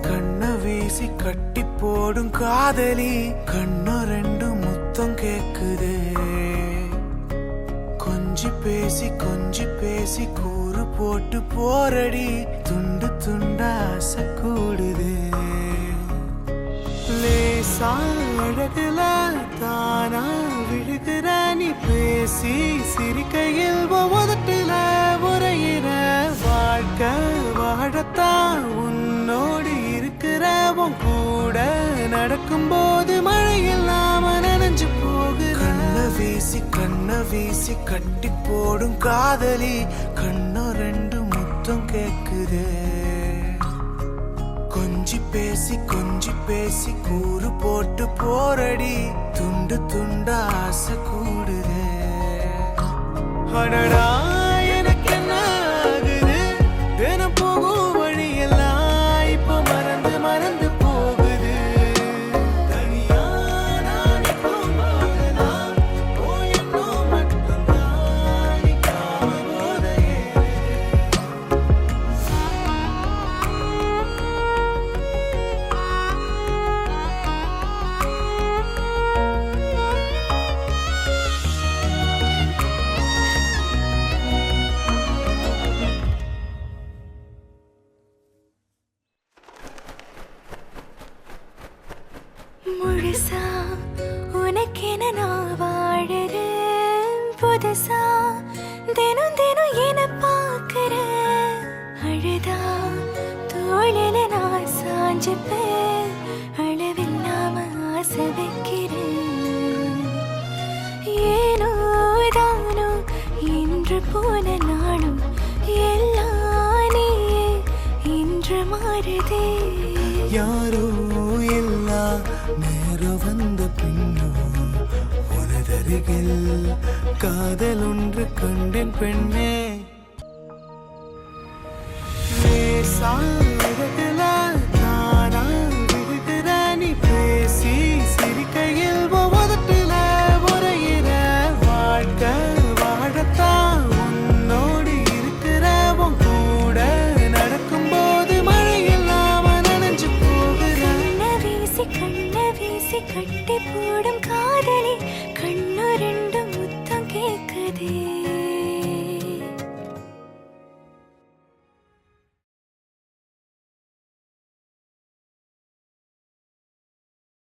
கண்ண வீசி கட்டி போடும் காதலி கண்ணு ரெண்டு முத்தம் கேக்குதே கொஞ்சி பேசி கூறு போட்டு போரடி துண்டு துண்டா ஆசை கூடுதே லேசா அழகுல தானா விழுகிற நீ பேசி சிரிக்கையில் உதட்டுல உரையிற வாழ்க்கை வாழத்தான் உன்னோடு இருக்கிறவன் கூட நடக்கும் போது மழையில் நாம நனைஞ்சு போகுற கண்ண வீசி கட்டி போடும் காதலி கண்ணு ரெண்டு முத்தம் கேக்குதே கொஞ்சி பேசி கூறு போட்டு போரடி துண்டு துண்டா ஆசை கூடுதே அடடா எனக்கு என்ன ஆகுது தினம் போகும் வழியெல்லாம் இப்போ மறந்து போகுது தனியா நான் போகுதான் போயோ மட்டும்தான் காம போதையே முழுசா உனக்கென நான் வாழறேன் புதுசா தினம் தினம் என பார்க்கிறேன் அழுதா தோழில நான் சாஞ்சுப்பேன் அளவில்லாம ஆசை வைக்கிறேன் ஏனோ தானோ இன்று போன நாளும் எல்லாம் நீயே இன்று மாறுதே யாரோ எல்லா நேரம் வந்த பின்னோ உனதருகில் காதல் ஒன்று கண்டேன் பெண்ணே அழகுல தானா விழுகிற நீ பேசி சிரிக்கையில் உதட்டுல உரையிற வாழ்க்கை வாழத்தான் உன்னோடு இருக்கிறவன் கூட நடக்கும் போது மழையில் நாம நனைஞ்சு போகிற கண்ண வீசி கட்டி போடும் காதலி